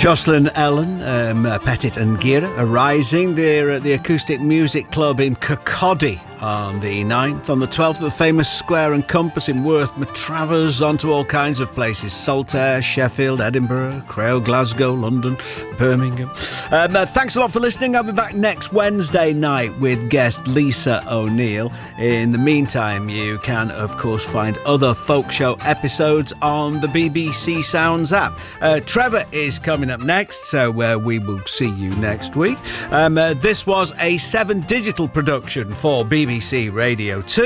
Jocelyn Ellen, Pettit and Gira are rising. They're at the Acoustic Music Club in Kirkcaldy on the 9th. On the 12th, the famous Square and Compass in Worth, Matravers, onto all kinds of places. Saltaire, Sheffield, Edinburgh, Crail, Glasgow, London, Birmingham. Thanks a lot for listening. I'll be back next Wednesday night with guest Lisa O'Neill. In the meantime, you can, of course, find other folk show episodes on the BBC Sounds app. Trevor is coming up next, so we will see you next week. This was a 7 Digital production for BBC Radio 2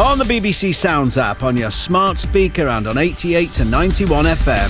on the BBC Sounds app, on your smart speaker, and on 88 to 91 FM.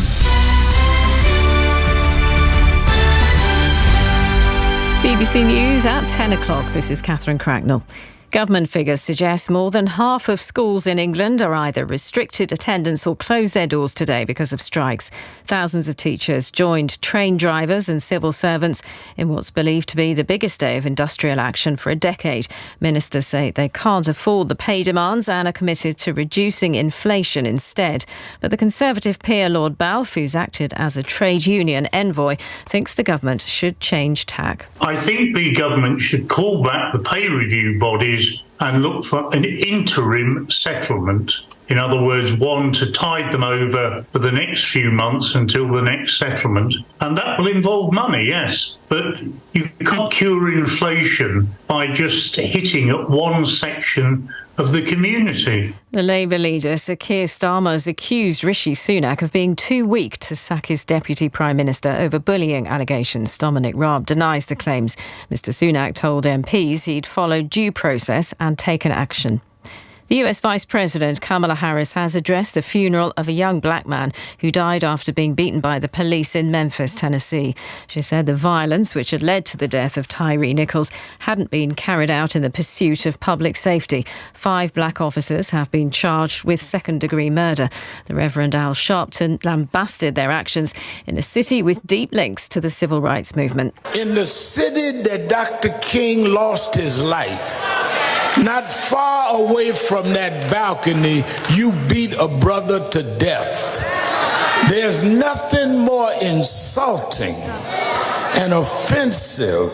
BBC News at 10 o'clock. This is Catherine Cracknell. Government figures suggest more than half of schools in England are either restricted attendance or closed their doors today because of strikes. Thousands of teachers joined train drivers and civil servants in what's believed to be the biggest day of industrial action for a decade. Ministers say they can't afford the pay demands and are committed to reducing inflation instead. But the Conservative peer Lord Balfe, who's acted as a trade union envoy, thinks the government should change tack. I think the government should call back the pay review bodies and look for an interim settlement. In other words, one to tide them over for the next few months until the next settlement. And that will involve money, yes. But you can't cure inflation by just hitting at one section of the community. The Labour leader, Sir Keir Starmer, has accused Rishi Sunak of being too weak to sack his Deputy Prime Minister over bullying allegations. Dominic Raab denies the claims. Mr Sunak told MPs he'd followed due process and taken action. The US Vice President Kamala Harris has addressed the funeral of a young black man who died after being beaten by the police in Memphis, Tennessee. She said the violence which had led to the death of Tyree Nichols hadn't been carried out in the pursuit of public safety. 5 black officers have been charged with second-degree murder. The Reverend Al Sharpton lambasted their actions in a city with deep links to the civil rights movement. In the city that Dr. King lost his life, not far away from that balcony, you beat a brother to death. There's nothing more insulting and offensive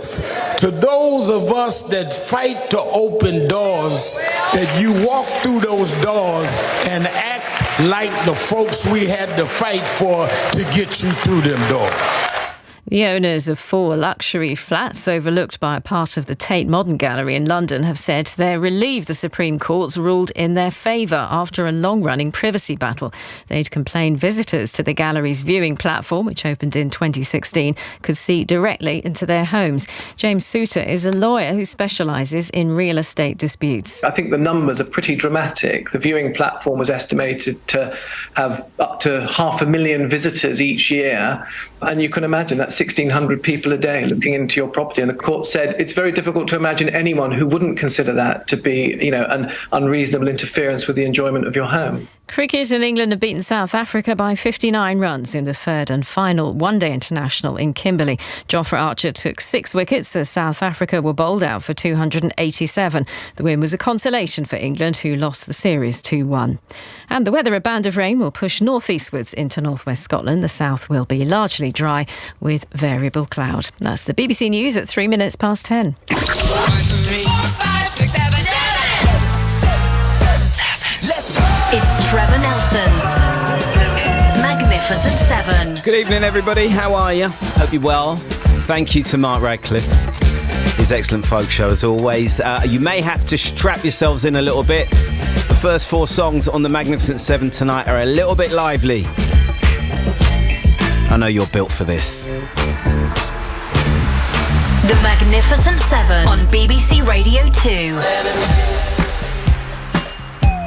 to those of us that fight to open doors, that you walk through those doors and act like the folks we had to fight for to get you through them doors. The owners of 4 luxury flats overlooked by a part of the Tate Modern Gallery in London have said they're relieved the Supreme Court's ruled in their favour after a long-running privacy battle. They'd complained visitors to the gallery's viewing platform, which opened in 2016, could see directly into their homes. James Souter is a lawyer who specialises in real estate disputes. I think the numbers are pretty dramatic. The viewing platform was estimated to have up to 500,000 visitors each year, and you can imagine that's 1,600 people a day looking into your property. And the court said it's very difficult to imagine anyone who wouldn't consider that to be, an unreasonable interference with the enjoyment of your home. Cricket in England have beaten South Africa by 59 runs in the third and final one-day international in Kimberley. Jofra Archer took 6 wickets as South Africa were bowled out for 287. The win was a consolation for England, who lost the series 2-1. And the weather, a band of rain will push northeastwards into northwest Scotland. The south will be largely dry with variable cloud. That's the BBC News at 3 minutes past 10. 1, 2, 3, 4, 5, 6, 7, 8. It's Trevor Nelson's Magnificent 7. Good evening, everybody. How are you? Hope you're well. Thank you to Mark Radcliffe. His excellent folk show, as always. You may have to strap yourselves in a little bit. The first 4 songs on the Magnificent 7 tonight are a little bit lively. I know you're built for this. The Magnificent 7 on BBC Radio 2.